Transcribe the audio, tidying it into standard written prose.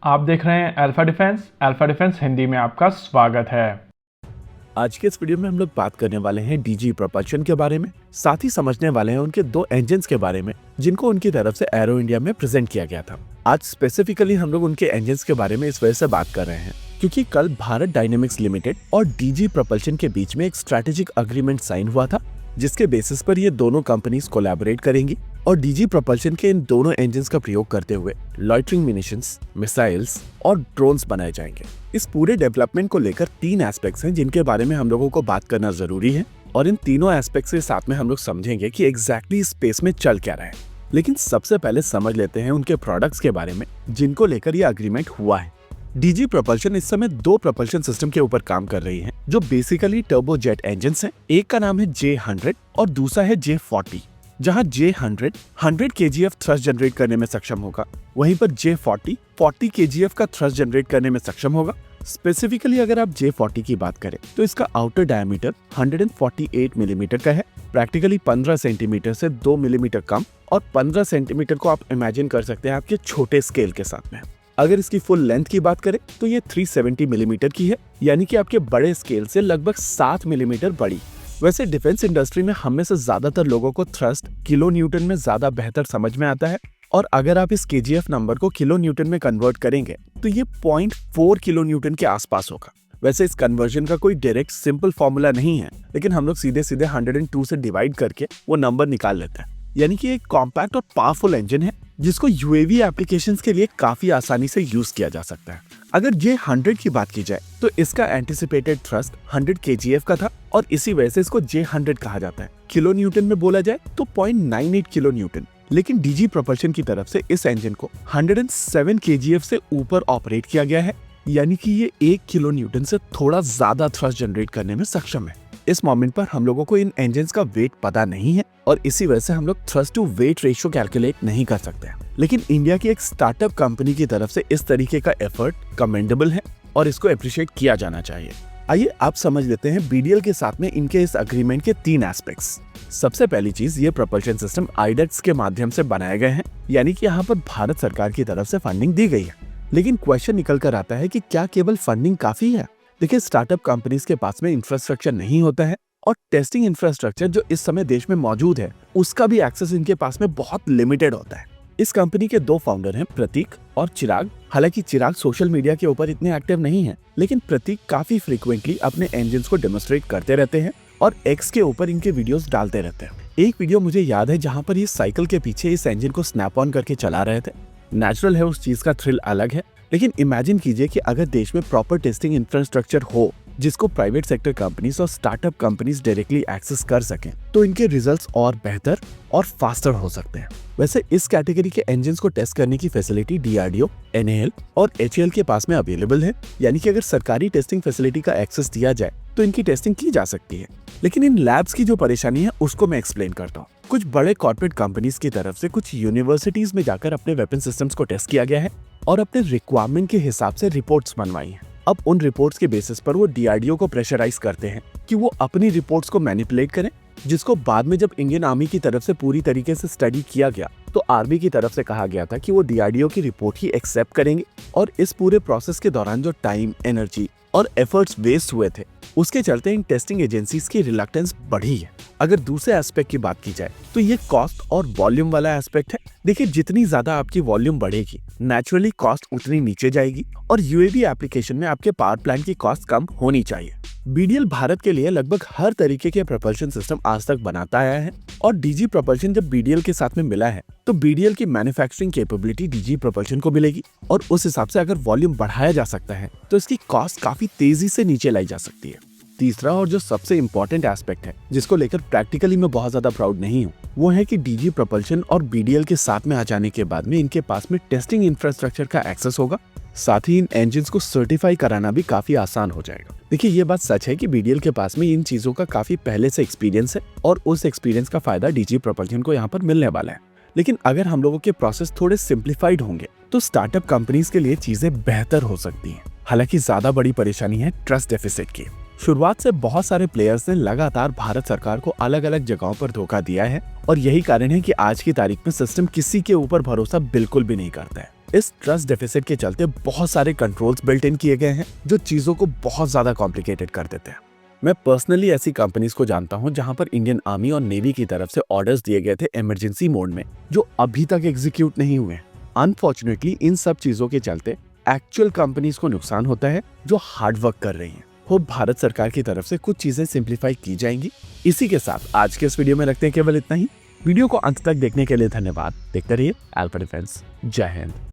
आप देख रहे हैं अल्फा डिफेंस हिंदी में आपका स्वागत है। आज के इस वीडियो में हम लोग बात करने वाले हैं डीजी प्रोपल्शन के बारे में, साथ ही समझने वाले हैं उनके दो इंजन्स के बारे में जिनको उनकी तरफ से एरो इंडिया में प्रेजेंट किया गया था। आज स्पेसिफिकली हम लोग उनके इंजन्स के बारे में इस वजह से बात कर रहे हैं क्योंकि कल भारत डायनेमिक्स लिमिटेड और डीजी प्रोपल्शन के बीच में एक स्ट्रेटेजिक अग्रीमेंट साइन हुआ था, जिसके बेसिस पर ये दोनों कंपनीज कोलैबोरेट करेंगी और डीजी प्रोपल्शन के इन दोनों इंजन्स का प्रयोग करते हुए लॉइटरिंग मिनिशंस, मिसाइल्स और ड्रोन्स बनाए जाएंगे। इस पूरे डेवलपमेंट को लेकर तीन एस्पेक्ट्स हैं जिनके बारे में हम लोगों को बात करना जरूरी है और इन तीनों एस्पेक्ट्स के साथ में हम लोग समझेंगे कि एग्जैक्टली स्पेस में चल क्या रहा है। लेकिन सबसे पहले समझ लेते हैं उनके प्रोडक्ट्स के बारे में जिनको लेकर ये अग्रीमेंट हुआ है। डीजी प्रोपल्शन इस समय दो प्रोपल्शन सिस्टम के ऊपर काम कर रही है जो बेसिकली टर्बोजेट इंजन्स हैं। एक का नाम है J100 और दूसरा है J40। जहां J100 100 kgf थ्रस्ट जनरेट करने में सक्षम होगा, वहीं पर J40 40 kgf का थ्रस्ट जनरेट करने में सक्षम होगा। स्पेसिफिकली अगर आप J40 की बात करें तो इसका आउटर डायमीटर 148 मिलीमीटर का है, प्रैक्टिकली 15 सेंटीमीटर से 2 मिलीमीटर कम, और 15 सेंटीमीटर को आप इमेजिन कर सकते हैं आपके छोटे स्केल के साथ में। अगर इसकी फुल लेंथ की बात करें तो ये 370 मिलीमीटर की है, यानी कि आपके बड़े स्केल से लगभग 7 मिलीमीटर बड़ी। वैसे डिफेंस इंडस्ट्री में हम में से ज्यादातर लोगों को थ्रस्ट किलो न्यूटन में ज्यादा बेहतर समझ में आता है, और अगर आप इस केजीएफ नंबर को किलो न्यूटन में कन्वर्ट करेंगे तो ये 0.4 किलो न्यूटन के आसपास होगा। वैसे इस कन्वर्जन का कोई डायरेक्ट सिंपल फॉर्मूला नहीं है, लेकिन हम लोग सीधे सीधे 102 से डिवाइड करके वो नंबर निकाल लेते हैं। यानी कि एक कॉम्पैक्ट और पावरफुल इंजन है जिसको यूएवी एप्लीकेशंस के लिए काफी आसानी से यूज किया जा सकता है। अगर J100 की बात की जाए तो इसका एंटिसिपेटेड थ्रस्ट 100 kgf का था और इसी वजह से इसको J100 कहा जाता है। किलो न्यूटन में बोला जाए तो 0.98 किलो न्यूटन। लेकिन डीजी प्रोपल्शन की तरफ से इस इंजन को 107 kgf से ऊपर ऑपरेट किया गया है, यानी कि ये 1 किलो न्यूटन से थोड़ा ज्यादा थ्रस्ट जनरेट करने में सक्षम है। इस मोमेंट पर हम लोगों को इन इंजन्स का वेट पता नहीं है और इसी वजह से हम लोग thrust to weight ratio calculate नहीं कर सकते हैं। लेकिन इंडिया की एक स्टार्टअप कंपनी की तरफ से इस तरीके का एफर्ट कमेंडेबल है और इसको अप्रिशिएट किया जाना चाहिए। आइए आप समझ लेते हैं बीडीएल के साथ में इनके इस अग्रीमेंट के तीन एस्पेक्ट्स। सबसे पहली चीज, ये प्रोपल्शन सिस्टम आईडेक्स के माध्यम से बनाए गए हैं, यानी कि यहाँ पर भारत सरकार की तरफ से फंडिंग दी गई है। लेकिन क्वेश्चन निकल कर आता है कि क्या केवल फंडिंग काफी है? देखिए, स्टार्टअप कंपनीज के पास में इंफ्रास्ट्रक्चर नहीं होता है और टेस्टिंग इंफ्रास्ट्रक्चर जो इस समय देश में मौजूद है उसका भी एक्सेस इनके पास में बहुत लिमिटेड होता है। इस कंपनी के दो फाउंडर हैं, प्रतीक और चिराग। हालांकि चिराग सोशल मीडिया के ऊपर इतने एक्टिव नहीं है, लेकिन प्रतीक काफी फ्रीक्वेंटली अपने इंजन्स को डेमोन्स्ट्रेट करते रहते हैं और एक्स के ऊपर इनके वीडियोस डालते रहते हैं। एक वीडियो मुझे याद है जहाँ पर ये साइकिल के पीछे इस इंजन को स्नैप ऑन करके चला रहे थे। नेचुरल है, उस चीज का थ्रिल अलग है, लेकिन इमेजिन कीजिए कि अगर देश में प्रॉपर टेस्टिंग इंफ्रास्ट्रक्चर हो जिसको प्राइवेट सेक्टर कंपनीज और स्टार्टअप कंपनीज डायरेक्टली एक्सेस कर सकें तो इनके रिजल्ट्स और बेहतर और फास्टर हो सकते हैं। वैसे इस कैटेगरी के इंजन्स को टेस्ट करने की फैसिलिटी डीआरडीओ, एनएएल और एचएएल के पास में अवेलेबल है, यानी कि अगर सरकारी टेस्टिंग फैसिलिटी का एक्सेस दिया जाए तो इनकी टेस्टिंग की जा सकती है। लेकिन इन लैब्स की जो परेशानी है उसको मैं एक्सप्लेन करता हूँ। कुछ बड़े कॉर्पोरेट कंपनीज की तरफ से कुछ यूनिवर्सिटीज में जाकर अपने वेपन सिस्टम्स को टेस्ट किया गया है और अपने रिक्वायरमेंट के हिसाब से रिपोर्ट्स बनवाई हैं। अब उन रिपोर्ट्स के बेसिस पर वो डीआरडीओ को प्रेशराइज करते हैं कि वो अपनी रिपोर्ट्स को मैनिपुलेट करें, जिसको बाद में जब इंडियन आर्मी की तरफ से पूरी तरीके से स्टडी किया गया तो आर्मी की तरफ से कहा गया था कि वो डीआरडीओ की रिपोर्ट ही एक्सेप्ट करेंगे। और इस पूरे प्रोसेस के दौरान जो टाइम, एनर्जी और एफर्ट्स वेस्ट हुए थे उसके चलते इन टेस्टिंग एजेंसीज की रिलक्टेंस बढ़ी है। अगर दूसरे एस्पेक्ट की बात की जाए तो ये कॉस्ट और वॉल्यूम वाला एस्पेक्ट है। देखिए, जितनी ज्यादा आपकी वॉल्यूम बढ़ेगी नेचुरली कॉस्ट उतनी नीचे जाएगी और यूएवी एप्लीकेशन में आपके पावर प्लांट की कॉस्ट कम होनी चाहिए। बीडीएल भारत के लिए लगभग हर तरीके के प्रोपल्शन सिस्टम आज तक बनाता आया है और डीजी प्रोपल्शन जब बीडीएल के साथ में मिला है तो बीडीएल की मैन्युफैक्चरिंग कैपेबिलिटी डीजी प्रोपल्शन को मिलेगी और उस हिसाब से अगर वॉल्यूम बढ़ाया जा सकता है तो इसकी कॉस्ट काफी तेजी से नीचे लाई जा सकती है। तीसरा और जो सबसे इम्पोर्टेंट एस्पेक्ट है जिसको लेकर प्रैक्टिकली मैं बहुत ज्यादा प्राउड नहीं हूँ, वो है कि डीजी प्रोपल्शन और बीडीएल के साथ में आ जाने के बाद में इनके पास में टेस्टिंग इंफ्रास्ट्रक्चर का एक्सेस होगा। साथ ही इन इंजन्स को सर्टिफाई कराना भी काफी आसान हो जाएगा। देखिए, ये बात सच है कि बीडीएल के पास में इन चीजों का काफी पहले से एक्सपीरियंस है और उस एक्सपीरियंस का फायदा डीजी प्रोपल्शन को यहाँ पर मिलने वाला है। लेकिन अगर हम लोगों के प्रोसेस थोड़े सिंप्लीफाइड होंगे तो स्टार्टअप कंपनीज के लिए चीजें बेहतर हो सकती हैं। हालांकि ज्यादा बड़ी परेशानी है ट्रस्ट डेफिसिट की। शुरुआत से बहुत सारे प्लेयर्स ने लगातार भारत सरकार को अलग अलग जगहों पर धोखा दिया है और यही कारण है कि आज की तारीख में सिस्टम किसी के ऊपर भरोसा बिल्कुल भी नहीं करता है। इस ट्रस्ट डेफिसिट के चलते बहुत सारे कंट्रोल्स बिल्ट इन किए गए हैं जो चीजों को बहुत ज्यादा कॉम्प्लिकेटेड कर देते हैं। मैं पर्सनली ऐसी कंपनीज को जानता हूं जहां पर इंडियन आर्मी और नेवी की तरफ से ऑर्डर्स दिए गए थे इमरजेंसी मोड में, जो अभी तक एग्जीक्यूट नहीं हुए। अनफॉर्चुनेटली इन सब चीजों के चलते एक्चुअल कंपनीज को नुकसान होता है जो हार्ड वर्क कर रही हैं। होप भारत सरकार की तरफ से कुछ चीजें सिंप्लीफाई की जाएंगी। इसी के साथ आज के इस वीडियो में रखते हैं केवल इतना ही। वीडियो को अंत तक देखने के लिए धन्यवाद। देखते रहिए अल्फा डिफेंस। जय हिंद।